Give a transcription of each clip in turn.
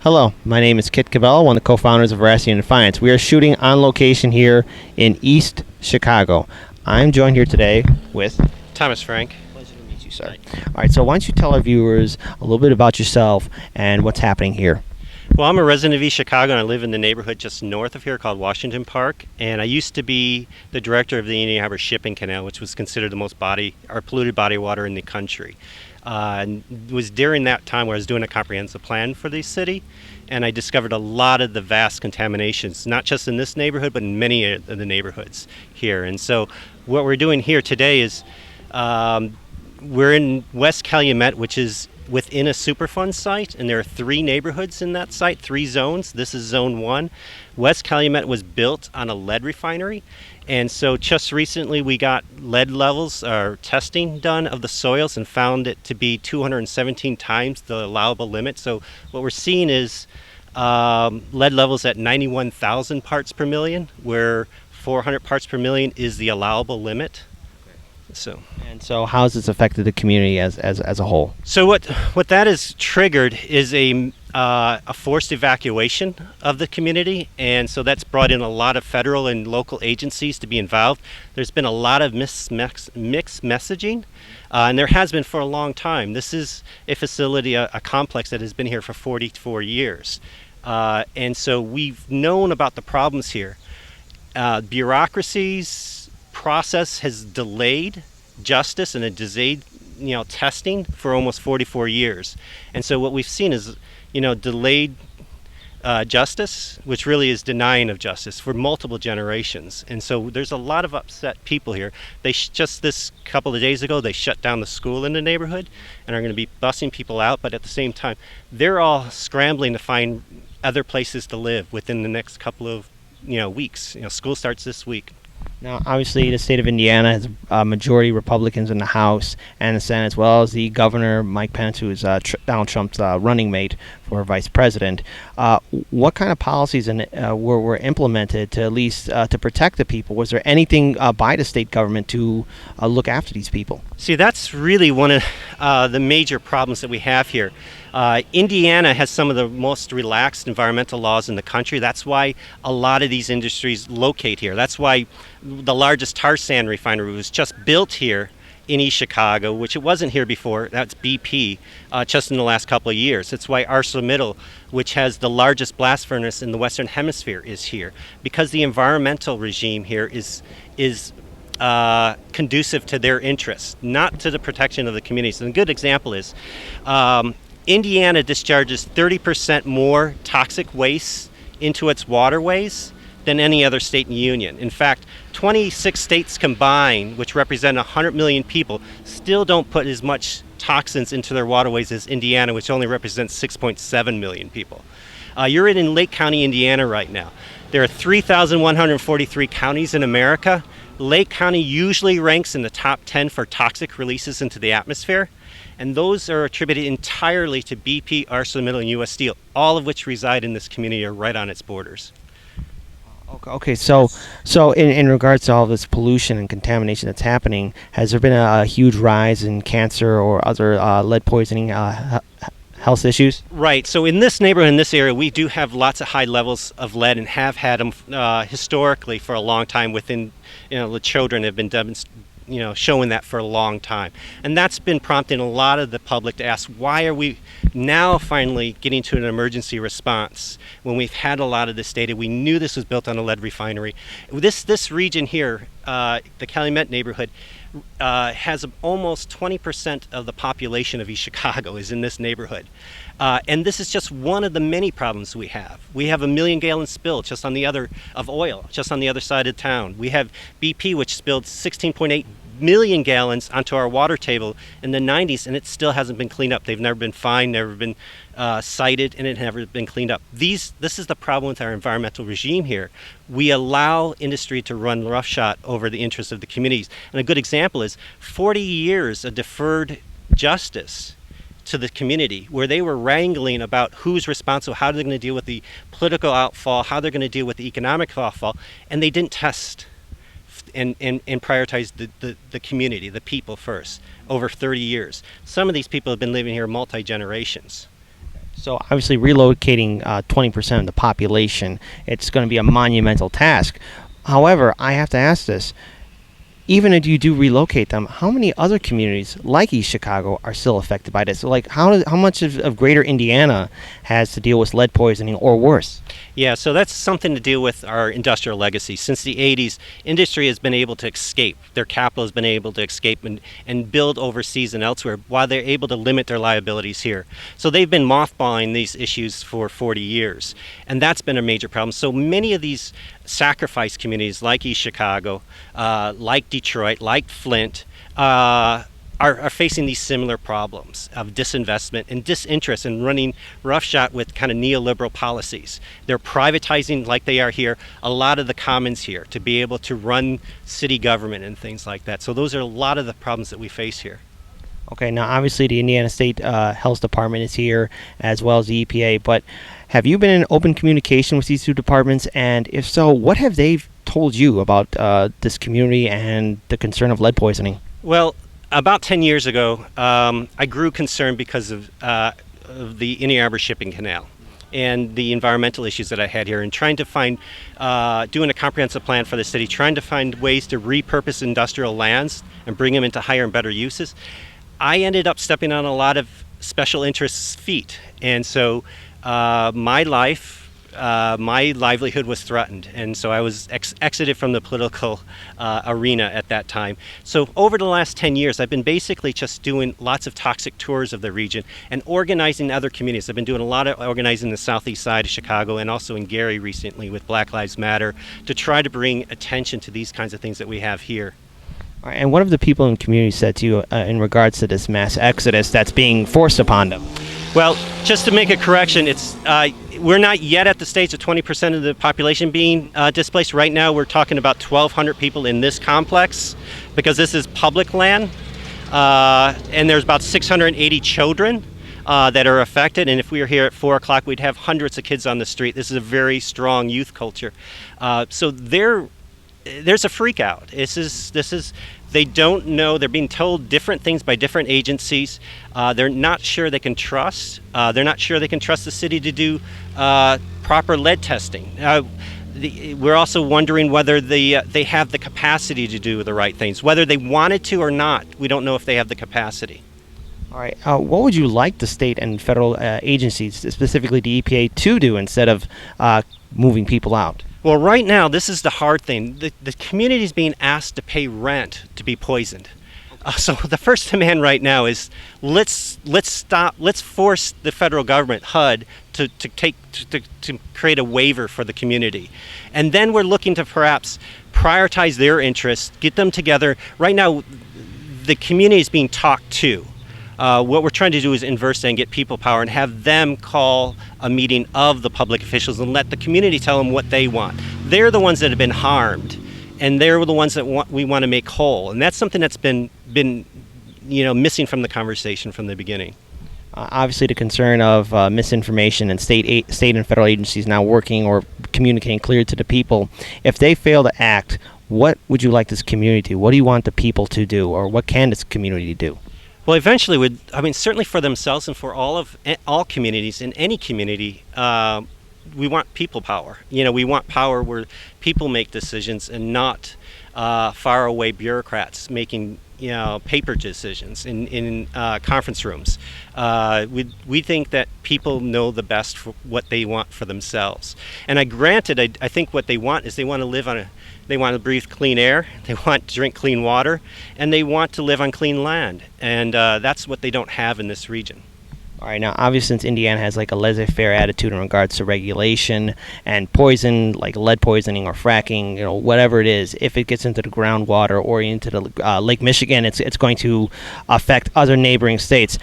Hello, my name is Kit Cabello, one of the co-founders of Veracity In Defiance. We are shooting on location here in East Chicago. I'm joined here today with Thomas Frank. Pleasure to meet you, sir. All right, so why don't you tell our viewers a little bit about yourself and what's happening here? Well, I'm a resident of East Chicago, and I live in the neighborhood just north of here called Washington Park. And I used to be the director of the Indian Harbor Shipping Canal, which was considered the most polluted body of water in the country. And it was during that time where I was doing a comprehensive plan for the city, and I discovered a lot of the vast contaminations, not just in this neighborhood, but in many of the neighborhoods here. And so what we're doing here today is we're in West Calumet, which is within a Superfund site, and there are 3 neighborhoods in that site, 3 zones. This is zone 1. West Calumet was built on a lead refinery, and so just recently we got lead levels or testing done of the soils and found it to be 217 times the allowable limit. So what we're seeing is lead levels at 91,000 parts per million, where 400 parts per million is the allowable limit. So how has this affected the community as a whole? So what that has triggered is a forced evacuation of the community, and so that's brought in a lot of federal and local agencies to be involved. There's been a lot of mixed messaging, and there has been for a long time. This is a facility, a complex that has been here for 44 years, and so we've known about the problems here. Bureaucracy's process has delayed justice and delayed testing for almost 44 years, and so what we've seen is delayed justice, which really is denying of justice for multiple generations. And so there's a lot of upset people here. They just this couple of days ago they shut down the school in the neighborhood and are going to be busing people out, but at the same time they're all scrambling to find other places to live within the next couple of weeks. School starts this week. Now, obviously, the state of Indiana has a majority Republicans in the House and the Senate, as well as the governor, Mike Pence, who is Donald Trump's running mate for vice president. What kind of policies were implemented to at least to protect the people? Was there anything by the state government to look after these people? See, that's really one of the major problems that we have here. Indiana has some of the most relaxed environmental laws in the country. That's why a lot of these industries locate here. That's why the largest tar sand refinery was just built here in East Chicago, which it wasn't here before. That's BP, just in the last couple of years. That's why ArcelorMittal, which has the largest blast furnace in the Western Hemisphere, is here, because the environmental regime here is conducive to their interests, not to the protection of the communities. And a good example is Indiana discharges 30% more toxic waste into its waterways than any other state in the union. In fact, 26 states combined, which represent 100 million people, still don't put as much toxins into their waterways as Indiana, which only represents 6.7 million people. You're in Lake County, Indiana right now. There are 3,143 counties in America. Lake County usually ranks in the top 10 for toxic releases into the atmosphere, and those are attributed entirely to BP, ArcelorMittal, and U.S. Steel, all of which reside in this community or right on its borders. Okay, so in regards to all this pollution and contamination that's happening, has there been a huge rise in cancer or other lead poisoning health issues? Right. So in this neighborhood, in this area, we do have lots of high levels of lead and have had them historically for a long time. Within, the children have been showing that for a long time. And that's been prompting a lot of the public to ask, why are we now finally getting to an emergency response when we've had a lot of this data? We knew this was built on a lead refinery. This region here, the Calumet neighborhood, has almost 20% of the population of East Chicago is in this neighborhood. And this is just one of the many problems we have. We have 1 million gallon spill just on the other of oil, just on the other side of town. We have BP, which spilled 16.8 million gallons onto our water table in the 90s, and it still hasn't been cleaned up. They've never been fined, never been cited, and it never been cleaned up. This is the problem with our environmental regime here. We allow industry to run roughshod over the interests of the communities. And a good example is 40 years of deferred justice to the community, where they were wrangling about who's responsible, how they're going to deal with the political outfall, how they're going to deal with the economic outfall, and they didn't test and prioritize the community, the people first, over 30 years. Some of these people have been living here multi-generations. So obviously relocating 20% of the population, it's going to be a monumental task. However, I have to ask this. Even if you do relocate them, how many other communities like East Chicago are still affected by this? So like, how much of greater Indiana has to deal with lead poisoning or worse? Yeah, so that's something to deal with our industrial legacy. Since the 80s, industry has been able to escape. Their capital has been able to escape and build overseas and elsewhere while they're able to limit their liabilities here. So they've been mothballing these issues for 40 years, and that's been a major problem. So many of these sacrifice communities like East Chicago, like Detroit, like Flint, are facing these similar problems of disinvestment and disinterest in running roughshod with kind of neoliberal policies. They're privatizing, like they are here, a lot of the commons here to be able to run city government and things like that. So those are a lot of the problems that we face here. Okay, now obviously the Indiana State Health Department is here as well as the EPA, but have you been in open communication with these two departments? And if so, what have they told you about this community and the concern of lead poisoning? Well, about 10 years ago, I grew concerned because of the Indiana Harbor Shipping Canal and the environmental issues that I had here, and trying to find, doing a comprehensive plan for the city, trying to find ways to repurpose industrial lands and bring them into higher and better uses. I ended up stepping on a lot of special interests' feet, and so my livelihood was threatened, and so I was exited from the political arena at that time. So over the last 10 years, I've been basically just doing lots of toxic tours of the region and organizing other communities. I've been doing a lot of organizing the southeast side of Chicago and also in Gary recently with Black Lives Matter to try to bring attention to these kinds of things that we have here. All right, and what have the people in the community said to you in regards to this mass exodus that's being forced upon them? Well, just to make a correction, it's we're not yet at the stage of 20% of the population being displaced. Right now, we're talking about 1,200 people in this complex because this is public land, and there's about 680 children that are affected. And if we were here at 4 o'clock, we'd have hundreds of kids on the street. This is a very strong youth culture. So there's a freak out. This is they don't know. They're being told different things by different agencies. They're not sure they can trust. They're not sure they can trust the city to do proper lead testing. We're also wondering whether they have the capacity to do the right things. Whether they wanted to or not, we don't know if they have the capacity. All right. What would you like the state and federal agencies, specifically the EPA, to do instead of moving people out? Well, right now, this is the hard thing. The community is being asked to pay rent to be poisoned. So the first demand right now is let's force the federal government, HUD, to create a waiver for the community. And then we're looking to perhaps prioritize their interests, get them together. Right now, the community is being talked to. What we're trying to do is inverse that and get people power and have them call a meeting of the public officials and let the community tell them what they want. They're the ones that have been harmed, and they're the ones that we want to make whole. And that's something that's been missing from the conversation from the beginning. Obviously, the concern of misinformation and state and federal agencies now working or communicating clearly to the people. If they fail to act, what would you like this community to do? What do you want the people to do, or what can this community do? Well, eventually, certainly for themselves and for all communities in any community, we want people power. We want power where people make decisions and not faraway bureaucrats making paper decisions in conference rooms. We think that people know the best for what they want for themselves. And I think what they want is they want to live they want to breathe clean air, they want to drink clean water, and they want to live on clean land. And that's what they don't have in this region. All right, now obviously since Indiana has like a laissez-faire attitude in regards to regulation and poison, like lead poisoning or fracking, whatever it is, if it gets into the groundwater or into the Lake Michigan, it's going to affect other neighboring states.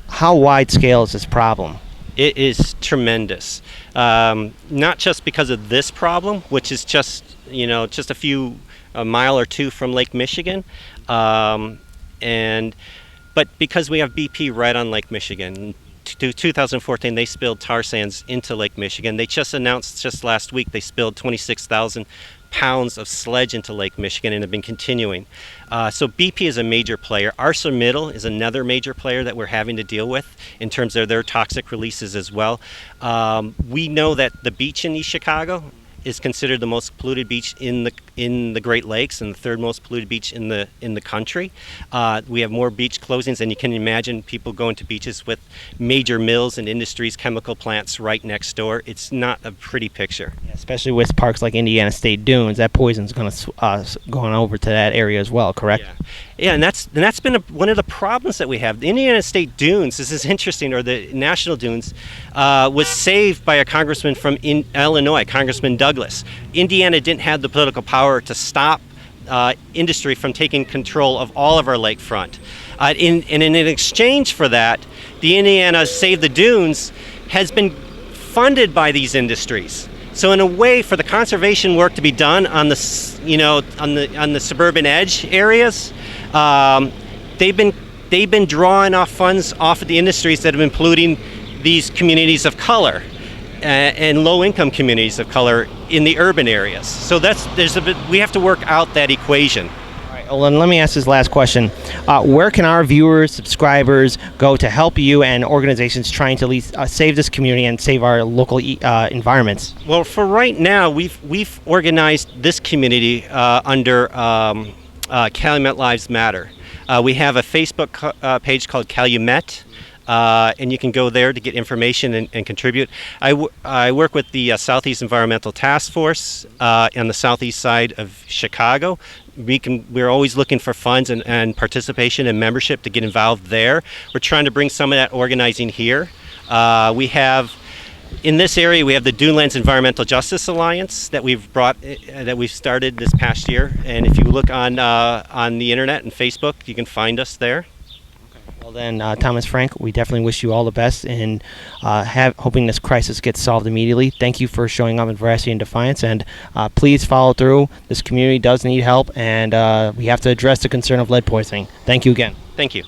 How wide scale is this problem? It is tremendous. Not just because of this problem, which is just a mile or two from Lake Michigan, but because we have BP right on Lake Michigan. In 2014, they spilled tar sands into Lake Michigan. They just announced just last week they spilled 26,000 pounds of sludge into Lake Michigan and have been continuing. So BP is a major player. ArcelorMittal is another major player that we're having to deal with in terms of their toxic releases as well. We know that the beach in East Chicago is considered the most polluted beach in the Great Lakes and the third most polluted beach in the country. We have more beach closings, and you can imagine people going to beaches with major mills and industries, chemical plants right next door. It's not a pretty picture. Yeah, especially with parks like Indiana State Dunes, that poison's going over to that area as well, correct? Yeah, and that's been one of the problems that we have. The Indiana State Dunes, this is interesting, or the National Dunes, was saved by a congressman from Illinois, Congressman Douglas. Indiana didn't have the political power to stop industry from taking control of all of our lakefront. And in exchange for that, the Indiana Save the Dunes has been funded by these industries. So in a way, for the conservation work to be done on the suburban edge areas, they've been drawing off funds off of the industries that have been polluting these communities of color and low-income communities of color in the urban areas. So we have to work out that equation. All right, well, then let me ask this last question. Where can our viewers, subscribers go to help you and organizations trying to at least save this community and save our local environments? Well, for right now, we've organized this community under Calumet Lives Matter. We have a Facebook page called Calumet. And you can go there to get information and contribute. I work with the Southeast Environmental Task Force on the southeast side of Chicago. We're always looking for funds and participation and membership to get involved there. We're trying to bring some of that organizing here. In this area, we have the Dunelands Environmental Justice Alliance that we've started this past year. And if you look on the internet and Facebook, you can find us there. Well then, Thomas Frank, we definitely wish you all the best in hoping this crisis gets solved immediately. Thank you for showing up in Veracity In Defiance, and please follow through. This community does need help, and we have to address the concern of lead poisoning. Thank you again. Thank you.